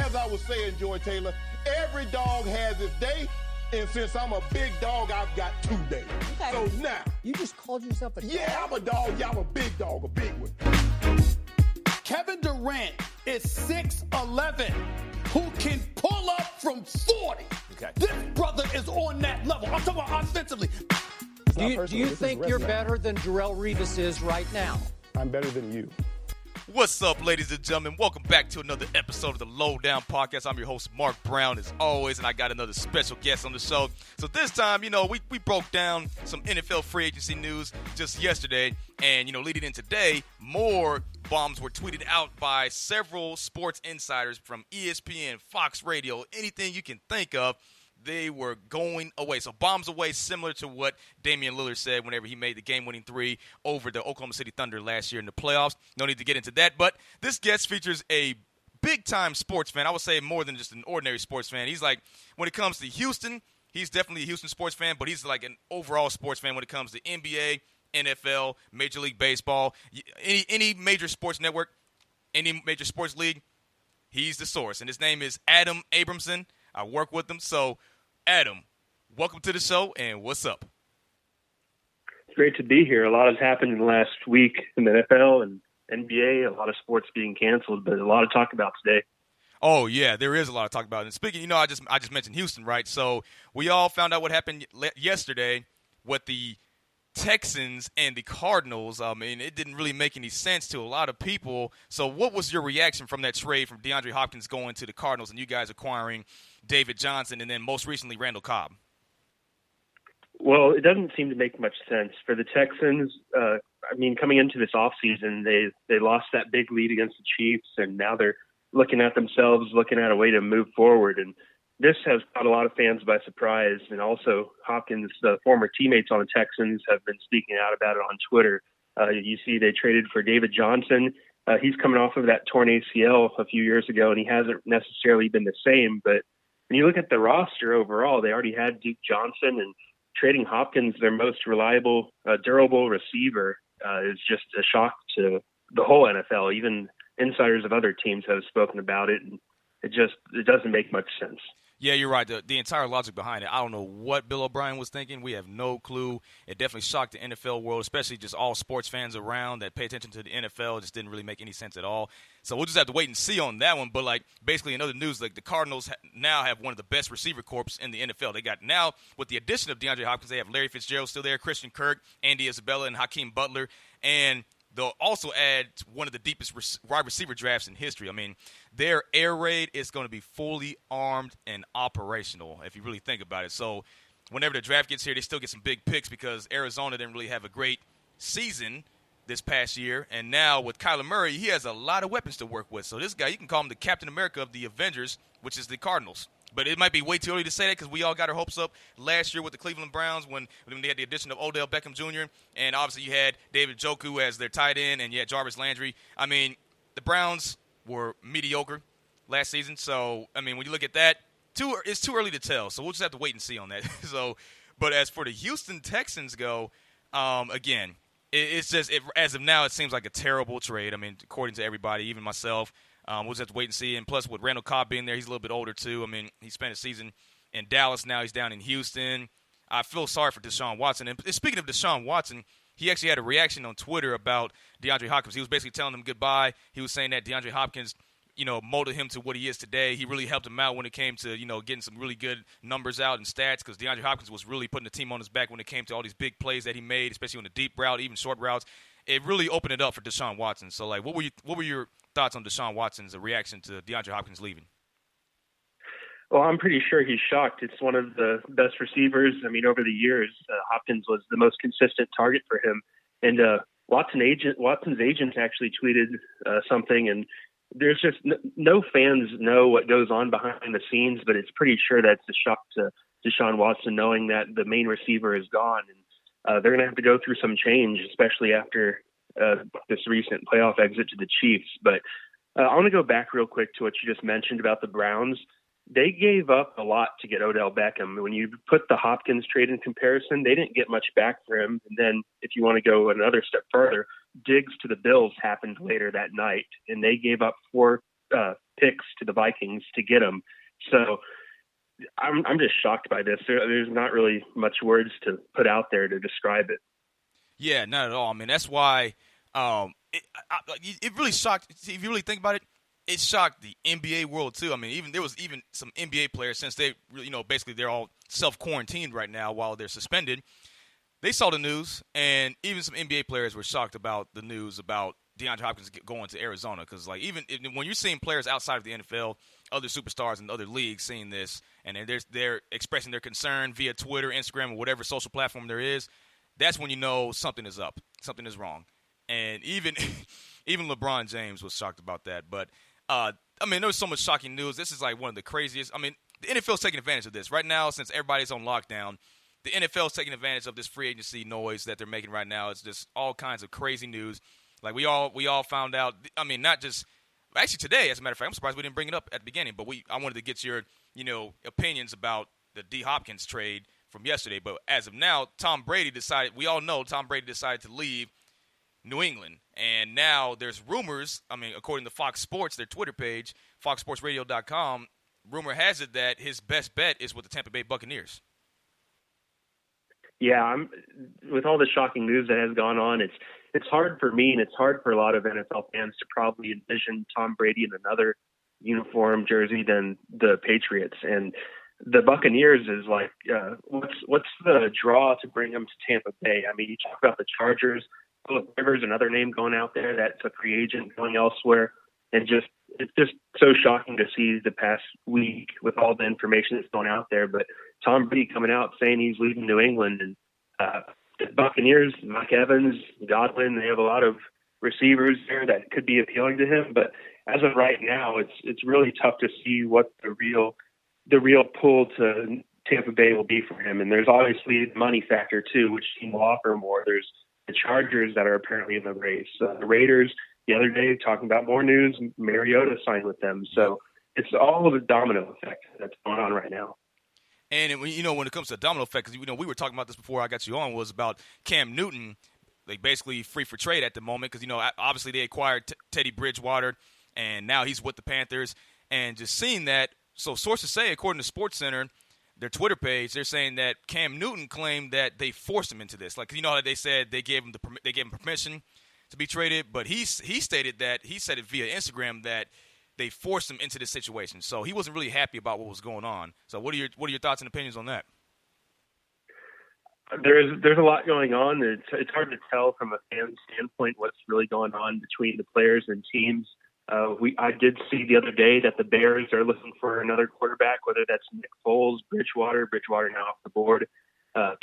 as I was saying, Joy Taylor, every dog has its day. And since I'm a big dog, I've got 2 days. Okay. So now. You just called yourself a dog? Yeah, I'm a dog. Yeah, I'm a big dog, a big one. Kevin Durant is 6'11", who can pull up from 40. Okay. This brother is on that level. I'm talking about offensively. Do you think you're better than Darrelle Revis is right now? I'm better than you. What's up, ladies and gentlemen? Welcome back to another episode of the Lowdown Podcast. I'm your host, Mark Brown, as always, and I got another special guest on the show. So this time, we broke down some NFL free agency news just yesterday, and, leading in today, more bombs were tweeted out by several sports insiders from ESPN, Fox Radio, anything you can think of. They were going away. So bombs away, similar to what Damian Lillard said whenever he made the game-winning three over the Oklahoma City Thunder last year in the playoffs. No need to get into that. But this guest features a big-time sports fan. I would say more than just an ordinary sports fan. He's like, when it comes to Houston, he's definitely a Houston sports fan, but he's like an overall sports fan when it comes to NBA, NFL, Major League Baseball, any major sports network, any major sports league. He's the source. And his name is Adam Abramson. I work with him. So, Adam, welcome to the show, and what's up? It's great to be here. A lot has happened in the last week in the NFL and NBA, a lot of sports being canceled, but a lot to talk about today. Oh, yeah, there is a lot to talk about. And speaking, I just mentioned Houston, right? So we all found out what happened yesterday with the Texans and the Cardinals. I mean, it didn't really make any sense to a lot of people. So what was your reaction from that trade from DeAndre Hopkins going to the Cardinals and you guys acquiring David Johnson and then most recently Randall Cobb? Well, it doesn't seem to make much sense. For the Texans, coming into this offseason, they lost that big lead against the Chiefs, and now they're looking at themselves, looking at a way to move forward. And this has caught a lot of fans by surprise. And also Hopkins, the former teammates on the Texans, have been speaking out about it on Twitter. You see they traded for David Johnson. He's coming off of that torn ACL a few years ago, and he hasn't necessarily been the same. But when you look at the roster overall, they already had Duke Johnson, and trading Hopkins, their most reliable, durable receiver, is just a shock to the whole NFL. Even insiders of other teams have spoken about it, and it doesn't make much sense. Yeah, you're right. The entire logic behind it, I don't know what Bill O'Brien was thinking. We have no clue. It definitely shocked the NFL world, especially just all sports fans around that pay attention to the NFL. It just didn't really make any sense at all. So we'll just have to wait and see on that one. But, basically in other news, the Cardinals now have one of the best receiver corps in the NFL. They got now, with the addition of DeAndre Hopkins, they have Larry Fitzgerald still there, Christian Kirk, Andy Isabella, and Hakeem Butler. And they'll also add one of the deepest wide receiver drafts in history. I mean, their air raid is going to be fully armed and operational, if you really think about it. So whenever the draft gets here, they still get some big picks because Arizona didn't really have a great season this past year. And now with Kyler Murray, he has a lot of weapons to work with. So this guy, you can call him the Captain America of the Avengers, which is the Cardinals. But it might be way too early to say that because we all got our hopes up last year with the Cleveland Browns when they had the addition of Odell Beckham Jr. And obviously you had David Njoku as their tight end and you had Jarvis Landry. I mean, the Browns were mediocre last season. So, I mean, when you look at that, it's too early to tell. So we'll just have to wait and see on that. But as for the Houston Texans go, again, it's just as of now, it seems like a terrible trade. I mean, according to everybody, even myself. We'll just have to wait and see. And plus, with Randall Cobb being there, he's a little bit older, too. I mean, he spent a season in Dallas. Now he's down in Houston. I feel sorry for Deshaun Watson. And speaking of Deshaun Watson, he actually had a reaction on Twitter about DeAndre Hopkins. He was basically telling him goodbye. He was saying that DeAndre Hopkins, molded him to what he is today. He really helped him out when it came to, getting some really good numbers out and stats because DeAndre Hopkins was really putting the team on his back when it came to all these big plays that he made, especially on the deep route, even short routes. It really opened it up for Deshaun Watson. So, what were your thoughts on Deshaun Watson's reaction to DeAndre Hopkins leaving? Well, I'm pretty sure he's shocked. It's one of the best receivers. I mean, over the years, Hopkins was the most consistent target for him. And Watson's agent actually tweeted something, and there's just no fans know what goes on behind the scenes, but it's pretty sure that's a shock to Deshaun Watson knowing that the main receiver is gone. And they're going to have to go through some change, especially after this recent playoff exit to the Chiefs. But I want to go back real quick to what you just mentioned about the Browns. They gave up a lot to get Odell Beckham. When you put the Hopkins trade in comparison, they didn't get much back for him. And then if you want to go another step further, Diggs to the Bills happened later that night, and they gave up four picks to the Vikings to get him. So I'm just shocked by this. There's not really much words to put out there to describe it. Yeah, not at all. I mean, that's why it really shocked. If you really think about it, it shocked the NBA world too. I mean, there was even some NBA players, since they, basically they're all self-quarantined right now while they're suspended. They saw the news, and even some NBA players were shocked about the news about DeAndre Hopkins going to Arizona. Because even when you're seeing players outside of the NFL, other superstars in other leagues seeing this, and they're expressing their concern via Twitter, Instagram, or whatever social platform there is, that's when you know something is up, something is wrong. And even LeBron James was shocked about that. But there was so much shocking news. This is like one of the craziest. I mean, the NFL's taking advantage of this right now, since everybody's on lockdown. The NFL's taking advantage of this free agency noise that they're making right now. It's just all kinds of crazy news. Like we all found out. I mean, not just actually today. As a matter of fact, I'm surprised we didn't bring it up at the beginning. But I wanted to get your opinions about the D Hopkins trade from yesterday. But as of now, Tom Brady decided. We all know Tom Brady decided to leave New England, and now there's rumors. I mean, according to Fox Sports, their Twitter page, FoxSportsRadio.com, rumor has it that his best bet is with the Tampa Bay Buccaneers. Yeah, with all the shocking news that has gone on, it's hard for me, and it's hard for a lot of NFL fans to probably envision Tom Brady in another uniform jersey than the Patriots. And the Buccaneers is like, what's the draw to bring him to Tampa Bay? I mean, you talk about the Chargers. Philip Rivers, another name going out there that's a free agent going elsewhere, and it's just so shocking to see the past week with all the information that's going out there. But Tom Brady coming out saying he's leaving New England, and the Buccaneers, Mike Evans, Godwin, they have a lot of receivers there that could be appealing to him. But as of right now, it's really tough to see what the real pull to Tampa Bay will be for him. And there's obviously the money factor too, which team will offer more. There's the Chargers that are apparently in the race. The Raiders, the other day, talking about more news, Mariota signed with them. So it's all of a domino effect that's going on right now. And, when it comes to the domino effect, because, we were talking about this before I got you on, was about Cam Newton, like basically free for trade at the moment because, obviously they acquired Teddy Bridgewater, and now he's with the Panthers. And just seeing that, so sources say, according to SportsCenter, their Twitter page, they're saying that Cam Newton claimed that they forced him into this. Like, how they said they gave him permission to be traded, but he stated that he said it via Instagram that they forced him into this situation. So he wasn't really happy about what was going on. So what are your thoughts and opinions on that? There's a lot going on. It's hard to tell from a fan standpoint what's really going on between the players and teams. I did see the other day that the Bears are looking for another quarterback, whether that's Nick Foles, Bridgewater now off the board.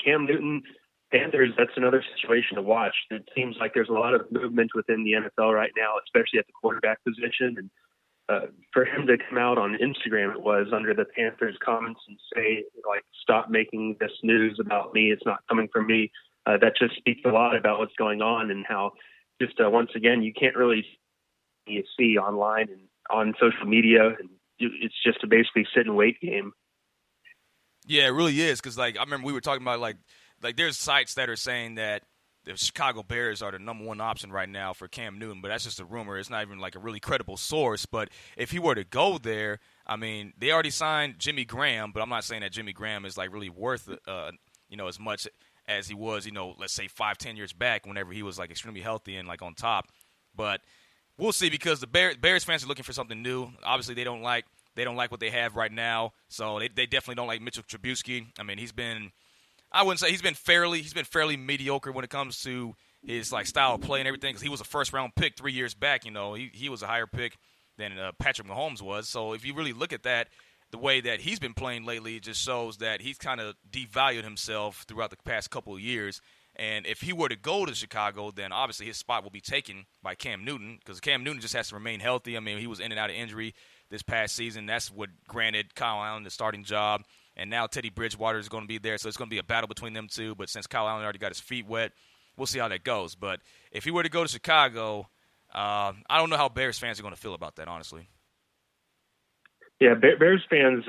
Cam Newton, Panthers, that's another situation to watch. It seems like there's a lot of movement within the NFL right now, especially at the quarterback position. And for him to come out on Instagram, it was under the Panthers comments and say, like, stop making this news about me. It's not coming from me. That just speaks a lot about what's going on and how just once again, you can't really see online and on social media, and it's just a basically sit and wait game. Yeah, it really is. Because I remember we were talking about like there's sites that are saying that the Chicago Bears are the number one option right now for Cam Newton, but that's just a rumor. It's not even like a really credible source. But if he were to go there, I mean, they already signed Jimmy Graham, but I'm not saying that Jimmy Graham is like really worth as much as he was, let's say 5-10 years back, whenever he was like extremely healthy and like on top. But we'll see, because the Bears fans are looking for something new. Obviously, they don't like what they have right now, so they definitely don't like Mitchell Trubisky. I mean, I wouldn't say he's been fairly mediocre when it comes to his like style of play and everything, because he was a first-round pick 3 years back. He was a higher pick than Patrick Mahomes was. So if you really look at that, the way that he's been playing lately, it just shows that he's kind of devalued himself throughout the past couple of years. And if he were to go to Chicago, then obviously his spot will be taken by Cam Newton, because Cam Newton just has to remain healthy. I mean, he was in and out of injury this past season. That's what granted Kyle Allen the starting job. And now Teddy Bridgewater is going to be there, so it's going to be a battle between them two. But since Kyle Allen already got his feet wet, we'll see how that goes. But if he were to go to Chicago, I don't know how Bears fans are going to feel about that, honestly. Yeah, Bears fans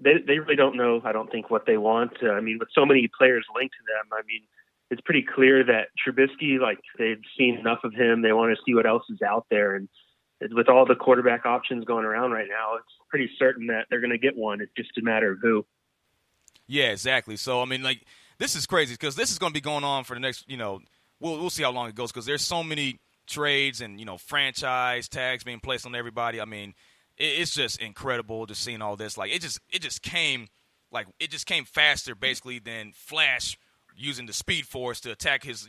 they really don't know, I don't think, what they want. I mean, with so many players linked to them, I mean, it's pretty clear that Trubisky, like, they've seen enough of him. They want to see what else is out there. And with all the quarterback options going around right now, it's pretty certain that they're going to get one. It's just a matter of who. Yeah, exactly. So, I mean, like, this is crazy because this is going to be going on for the next, we'll see how long it goes because there's so many trades and, franchise tags being placed on everybody. I mean, it's just incredible just seeing all this. Like, it just came faster basically than Flash using the Speed Force to attack his,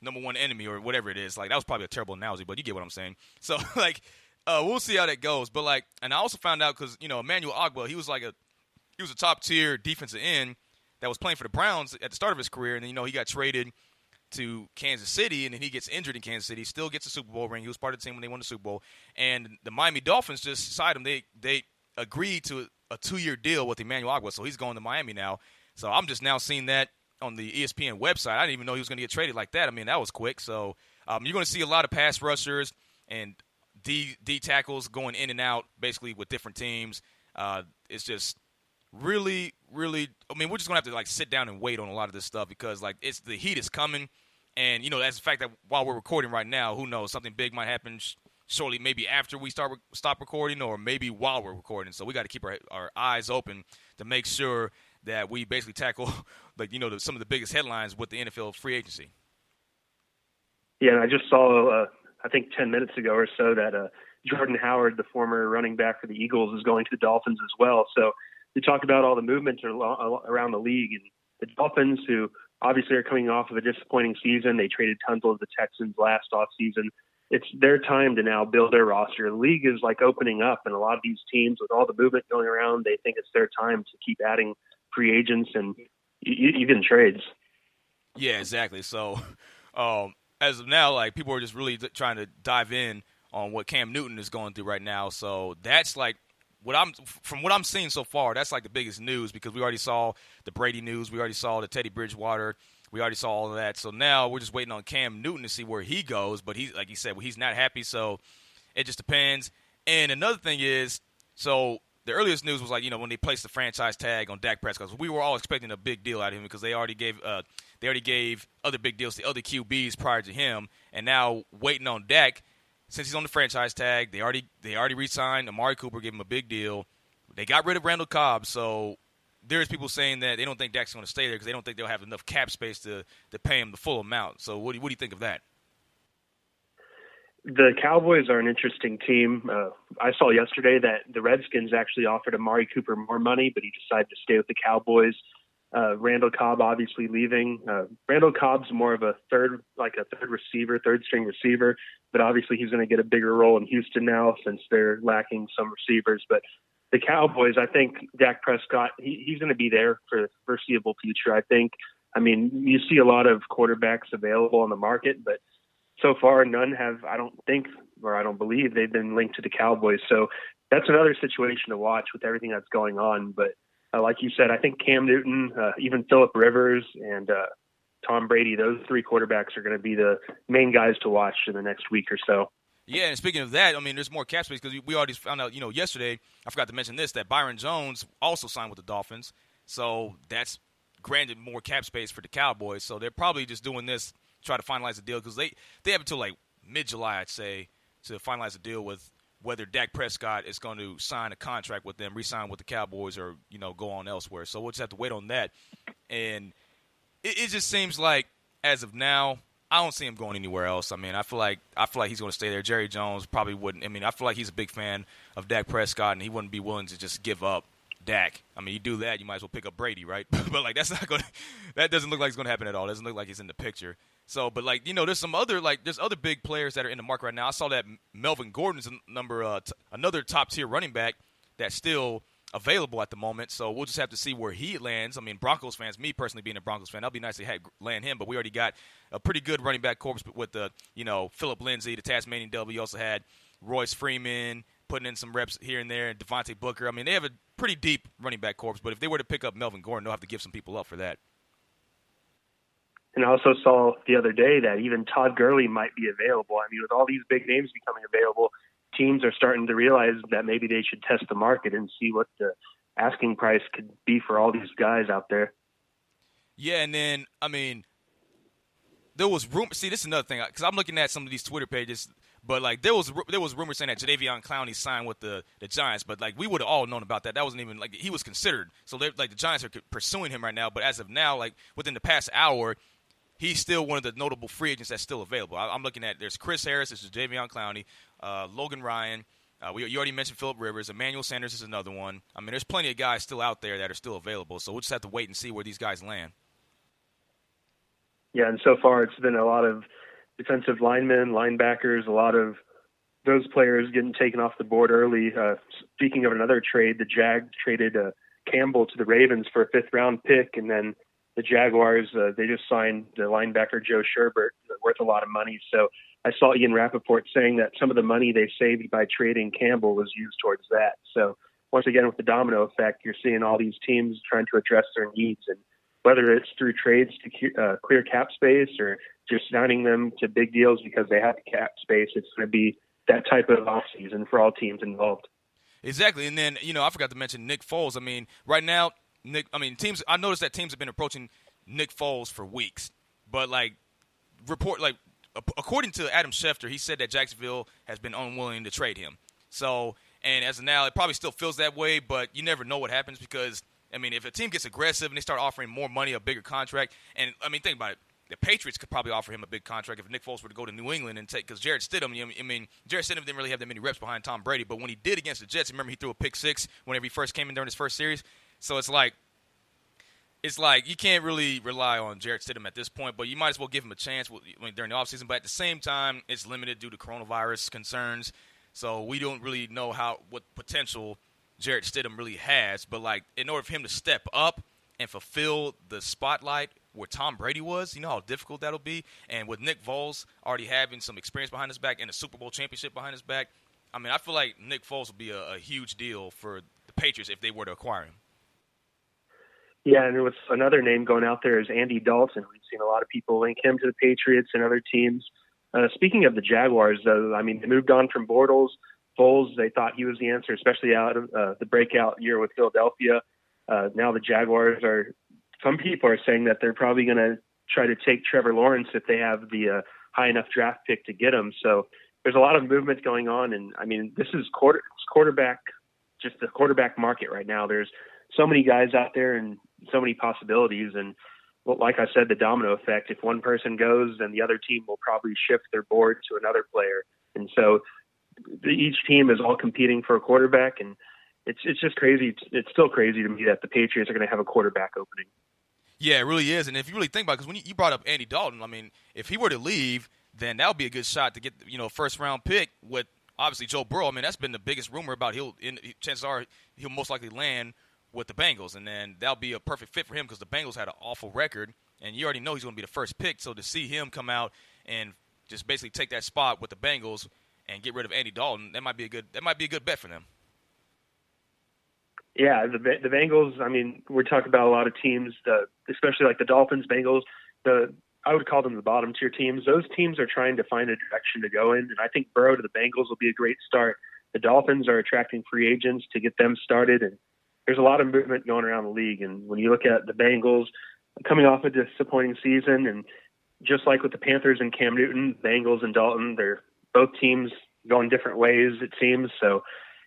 number one enemy or whatever it is. Like, that was probably a terrible analogy, but you get what I'm saying. So, like, we'll see how that goes. But, like, and I also found out because, Emmanuel Ogbah, he was a top-tier defensive end that was playing for the Browns at the start of his career, and then, he got traded to Kansas City, and then he gets injured in Kansas City. He still gets a Super Bowl ring. He was part of the team when they won the Super Bowl. And the Miami Dolphins just signed him. They agreed to a 2-year deal with Emmanuel Ogbah, so he's going to Miami now. So I'm just now seeing that on the ESPN website. I didn't even know he was going to get traded like that. I mean, that was quick. So you're going to see a lot of pass rushers and D tackles going in and out basically with different teams. It's just really, really – I mean, we're just going to have to, like, sit down and wait on a lot of this stuff because, like, the heat is coming. And, that's the fact that while we're recording right now, who knows, something big might happen shortly, maybe after we stop recording or maybe while we're recording. So we got to keep our eyes open to make sure that we basically tackle, like, some of the biggest headlines with the NFL free agency. Yeah, and I just saw, I think 10 minutes ago or so, that Jordan Howard, the former running back for the Eagles, is going to the Dolphins as well. So we talk about all the movement around the league, and the Dolphins, who obviously are coming off of a disappointing season. They traded tons of the Texans last offseason. It's their time to now build their roster. The league is like opening up, and a lot of these teams with all the movement going around, they think it's their time to keep adding free agents and even trades. Yeah, exactly. So as of now, like, people are just really trying to dive in on what Cam Newton is going through right now. So that's like from what I'm seeing so far, that's like the biggest news because we already saw the Brady news. We already saw the Teddy Bridgewater. We already saw all of that. So now we're just waiting on Cam Newton to see where he goes. But like he said, he's not happy. So it just depends. And another thing is, so the earliest news was like, when they placed the franchise tag on Dak Prescott. We were all expecting a big deal out of him because they already gave other big deals to other QBs prior to him. And now waiting on Dak. Since he's on the franchise tag, they already re-signed Amari Cooper, gave him a big deal. They got rid of Randall Cobb, so there's people saying that they don't think Dak's going to stay there because they don't think they'll have enough cap space to pay him the full amount. So what do you think of that? The Cowboys are an interesting team. I saw yesterday that the Redskins actually offered Amari Cooper more money, but he decided to stay with the Cowboys. Randall Cobb obviously leaving. Randall Cobb's more of a third string receiver, but obviously he's going to get a bigger role in Houston now since they're lacking some receivers. But the Cowboys, I think Dak Prescott, he's going to be there for the foreseeable future. I mean, you see a lot of quarterbacks available on the market, but so far none have, I don't believe they've been linked to the Cowboys. So that's another situation to watch with everything that's going on. But like you said, I think Cam Newton, even Phillip Rivers, and Tom Brady, those three quarterbacks are going to be the main guys to watch in the next week or so. Yeah, and speaking of that, I mean, there's more cap space because we already found out, yesterday, I forgot to mention this, that Byron Jones also signed with the Dolphins. So that's granted more cap space for the Cowboys. So they're probably just doing this to try to finalize the deal because they have until like mid-July, I'd say, to finalize the deal with whether Dak Prescott is going to sign a contract with them, re-sign with the Cowboys, or, go on elsewhere. So we'll just have to wait on that. And it just seems like, as of now, I don't see him going anywhere else. I mean, I feel like he's going to stay there. Jerry Jones probably wouldn't. I mean, I feel like he's a big fan of Dak Prescott, and he wouldn't be willing to just give up Dak. I mean, you do that, you might as well pick up Brady, right? But, like, that doesn't look like it's going to happen at all. It doesn't look like he's in the picture. So, but, like, there's some other, there's other big players that are in the market right now. I saw that Melvin Gordon's another top-tier running back that's still available at the moment. So we'll just have to see where he lands. I mean, Broncos fans, me personally being a Broncos fan, that'd be nice to land him, but we already got a pretty good running back corps with Phillip Lindsay, the Tasmanian Devil. You also had Royce Freeman putting in some reps here and there, and Devontae Booker. I mean, they have a pretty deep running back corps, but if they were to pick up Melvin Gordon, they'll have to give some people up for that. And I also saw the other day that even Todd Gurley might be available. I mean, with all these big names becoming available, teams are starting to realize that maybe they should test the market and see what the asking price could be for all these guys out there. Yeah, and then, I mean, there was room. See, this is another thing, because I'm looking at some of these Twitter pages. But like there was rumors saying that Jadeveon Clowney signed with the Giants, but like we would have all known about that. That wasn't even like he was considered. So like the Giants are pursuing him right now. But as of now, like within the past hour, he's still one of the notable free agents that's still available. I'm looking at there's Chris Harris, there's Jadeveon Clowney, Logan Ryan. You already mentioned Phillip Rivers. Emmanuel Sanders is another one. I mean, there's plenty of guys still out there that are still available. So we'll just have to wait and see where these guys land. Yeah, and so far it's been a lot of defensive linemen, linebackers, a lot of those players getting taken off the board early. Speaking of another trade, the Jags traded Campbell to the Ravens for a fifth-round pick, and then the Jaguars, they just signed the linebacker Joe Sherbert, worth a lot of money. So I saw Ian Rappaport saying that some of the money they saved by trading Campbell was used towards that. So once again, with the domino effect, you're seeing all these teams trying to address their needs, and whether it's through trades to clear cap space or just signing them to big deals because they have the cap space, it's going to be that type of offseason for all teams involved. Exactly. And then, I forgot to mention Nick Foles. I mean, right now, I noticed that teams have been approaching Nick Foles for weeks. But, according to Adam Schefter, he said that Jacksonville has been unwilling to trade him. So, and as of now, it probably still feels that way, but you never know what happens because, if a team gets aggressive and they start offering more money, a bigger contract, and, think about it. The Patriots could probably offer him a big contract if Nick Foles were to go to New England and take – because Jarrett Stidham, Jarrett Stidham didn't really have that many reps behind Tom Brady, but when he did against the Jets, remember he threw a pick six whenever he first came in during his first series? So it's like you can't really rely on Jarrett Stidham at this point, but you might as well give him a chance during the offseason. But at the same time, it's limited due to coronavirus concerns, so we don't really know what potential Jarrett Stidham really has. But, in order for him to step up and fulfill the spotlight where Tom Brady was, you know how difficult that'll be? And with Nick Foles already having some experience behind his back and a Super Bowl championship behind his back, I feel like Nick Foles will be a huge deal for the Patriots if they were to acquire him. Yeah, and with another name going out there is Andy Dalton. We've seen a lot of people link him to the Patriots and other teams. Speaking of the Jaguars, though, they moved on from Bortles. Foles, they thought he was the answer, especially out of the breakout year with Philadelphia. Now the Jaguars some people are saying that they're probably going to try to take Trevor Lawrence if they have the high enough draft pick to get him. So there's a lot of movement going on. And this is quarterback, just the quarterback market right now. There's so many guys out there and so many possibilities. And like I said, the domino effect, if one person goes, then the other team will probably shift their board to another player. And so each team is all competing for a quarterback, and it's just crazy. It's still crazy to me that the Patriots are going to have a quarterback opening. Yeah, it really is. And if you really think about it, because when you brought up Andy Dalton, if he were to leave, then that would be a good shot to get, a first-round pick with, obviously, Joe Burrow. That's been the biggest rumor about chances are he'll most likely land with the Bengals. And then that'll be a perfect fit for him because the Bengals had an awful record, and you already know he's going to be the first pick. So to see him come out and just basically take that spot with the Bengals and get rid of Andy Dalton, that might be a good bet for them. Yeah, the Bengals, we're talking about a lot of teams, especially like the Dolphins, Bengals, I would call them the bottom tier teams. Those teams are trying to find a direction to go in, and I think Burrow to the Bengals will be a great start. The Dolphins are attracting free agents to get them started, and there's a lot of movement going around the league. And when you look at the Bengals coming off a disappointing season, and just like with the Panthers and Cam Newton, Bengals and Dalton, they're both teams going different ways, it seems. So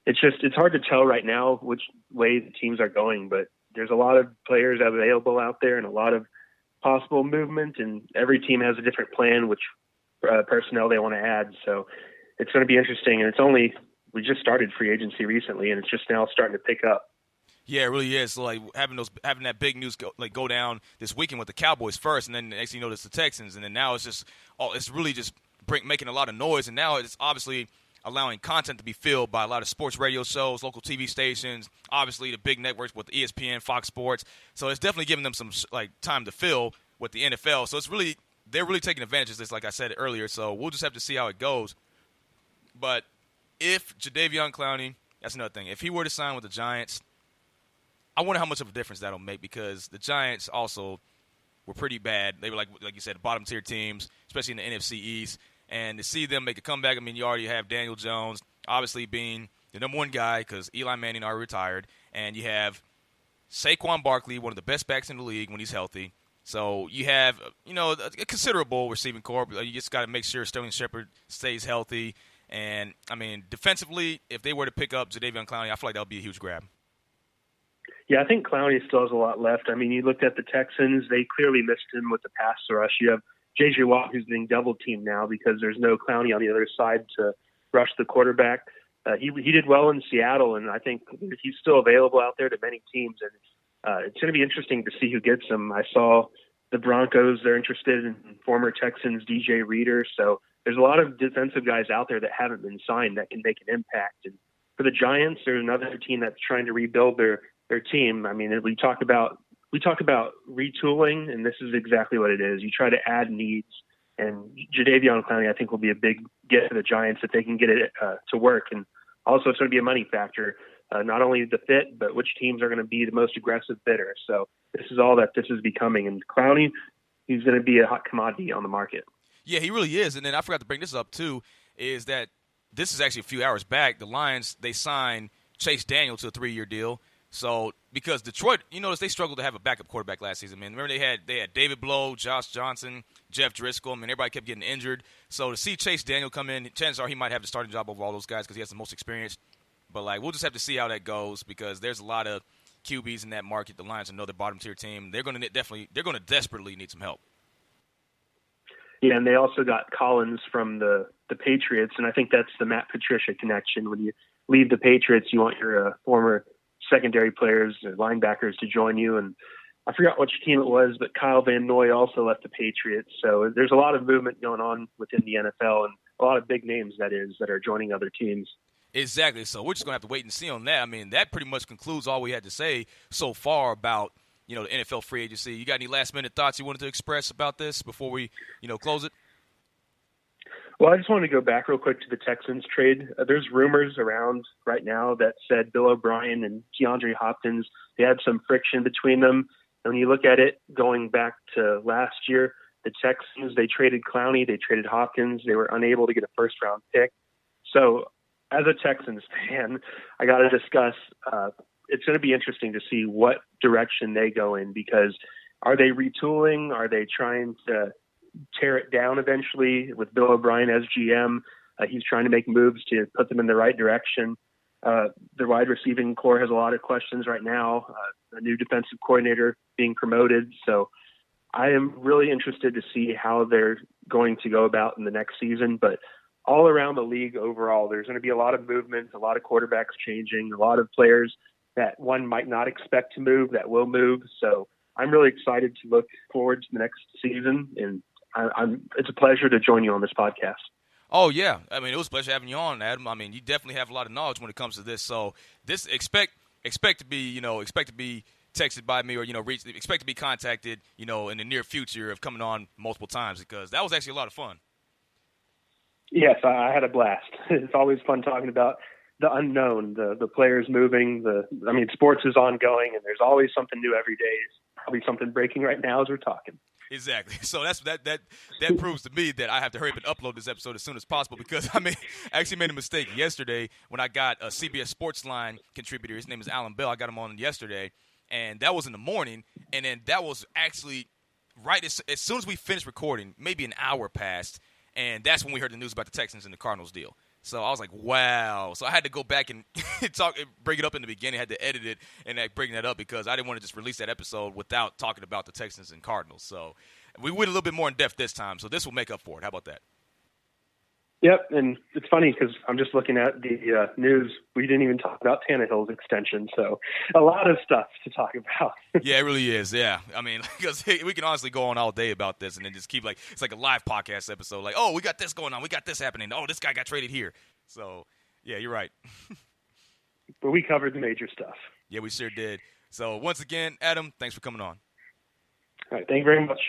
it's hard to tell right now which way the teams are going, but there's a lot of players available out there and a lot of possible movement, and every team has a different plan, which personnel they want to add. So it's going to be interesting. And we just started free agency recently, and it's just now starting to pick up. Yeah, it really is. So having that big news go down this weekend with the Cowboys first, and then the next thing you know, it's the Texans, and then now it's really just making a lot of noise, and now it's obviously allowing content to be filled by a lot of sports radio shows, local TV stations, obviously the big networks with ESPN, Fox Sports. So it's definitely giving them some time to fill with the NFL. So they're really taking advantage of this, like I said earlier. So we'll just have to see how it goes. But if Jadeveon Clowney, that's another thing. If he were to sign with the Giants, I wonder how much of a difference that'll make, because the Giants also were pretty bad. They were like you said, bottom tier teams, especially in the NFC East. And to see them make a comeback, you already have Daniel Jones obviously being the number one guy because Eli Manning already retired. And you have Saquon Barkley, one of the best backs in the league when he's healthy. So you have, a considerable receiving corps. You just got to make sure Sterling Shepard stays healthy. And, I mean, defensively, if they were to pick up Jadeveon Clowney, I feel like that would be a huge grab. Yeah, I think Clowney still has a lot left. I mean, you looked at the Texans, they clearly missed him with the pass rush. You have J.J. Watt, who's being double-teamed now because there's no Clowney on the other side to rush the quarterback. He did well in Seattle, and I think he's still available out there to many teams. And it's going to be interesting to see who gets him. I saw the Broncos, they're interested in former Texans DJ Reader. So there's a lot of defensive guys out there that haven't been signed that can make an impact. And for the Giants, there's another team that's trying to rebuild their team. I mean, we talk about retooling, and this is exactly what it is. You try to add needs, and Jadeveon Clowney, I think, will be a big get for the Giants if they can get it to work. And also, it's going to be a money factor, not only the fit, but which teams are going to be the most aggressive bidder. So this is all that this is becoming. And Clowney, he's going to be a hot commodity on the market. Yeah, he really is. And then I forgot to bring this up, too, is that this is actually a few hours back. The Lions, they signed Chase Daniel to a 3-year deal. So, because Detroit, you notice they struggled to have a backup quarterback last season, man. Remember they had David Blow, Josh Johnson, Jeff Driscoll. I mean, everybody kept getting injured. So, to see Chase Daniel come in, chances are he might have the starting job over all those guys because he has the most experience. But, we'll just have to see how that goes because there's a lot of QBs in that market. The Lions are another bottom-tier team. They're going to desperately need some help. Yeah, and they also got Collins from the Patriots, and I think that's the Matt Patricia connection. When you leave the Patriots, you want your former secondary players or linebackers to join you. And I forgot which team it was, but Kyle Van Noy also left the Patriots. So there's a lot of movement going on within the NFL and a lot of big names that are joining other teams. Exactly. So we're just going to have to wait and see on that. I mean, that pretty much concludes all we had to say so far about, the NFL free agency. You got any last-minute thoughts you wanted to express about this before we, close it? Well, I just wanted to go back real quick to the Texans trade. There's rumors around right now that said Bill O'Brien and DeAndre Hopkins, they had some friction between them. And when you look at it going back to last year, the Texans, they traded Clowney, they traded Hopkins. They were unable to get a first-round pick. So as a Texans fan, I got to discuss it's going to be interesting to see what direction they go in because are they retooling? Are they trying to tear it down eventually with Bill O'Brien as GM? He's trying to make moves to put them in the right direction. The wide receiving core has a lot of questions right now. A new defensive coordinator being promoted. So I am really interested to see how they're going to go about in the next season. But all around the league overall, there's going to be a lot of movement, a lot of quarterbacks changing, a lot of players that one might not expect to move that will move. So I'm really excited to look forward to the next season. And it's a pleasure to join you on this podcast. Oh, yeah. I mean, it was a pleasure having you on, Adam. I mean, you definitely have a lot of knowledge when it comes to this. So this expect to be texted by me or, expect to be contacted, in the near future of coming on multiple times because that was actually a lot of fun. Yes, I had a blast. It's always fun talking about the unknown, the players moving. Sports is ongoing, and there's always something new every day. There's probably something breaking right now as we're talking. Exactly. So that proves to me that I have to hurry up and upload this episode as soon as possible because I actually made a mistake yesterday when I got a CBS Sportsline contributor. His name is Alan Bell. I got him on yesterday, and that was in the morning. And then that was actually right as soon as we finished recording, maybe an hour passed, and that's when we heard the news about the Texans and the Cardinals deal. So I was like, wow. So I had to go back and bring it up in the beginning. I had to edit it and bring that up because I didn't want to just release that episode without talking about the Texans and Cardinals. So we went a little bit more in depth this time. So this will make up for it. How about that? Yep, and it's funny because I'm just looking at the news. We didn't even talk about Tannehill's extension, so a lot of stuff to talk about. Yeah, it really is, yeah. I mean, because we can honestly go on all day about this and then just keep it's like a live podcast episode. Like, oh, we got this going on. We got this happening. Oh, this guy got traded here. So, yeah, you're right. But we covered the major stuff. Yeah, we sure did. So, once again, Adam, thanks for coming on. All right, thank you very much.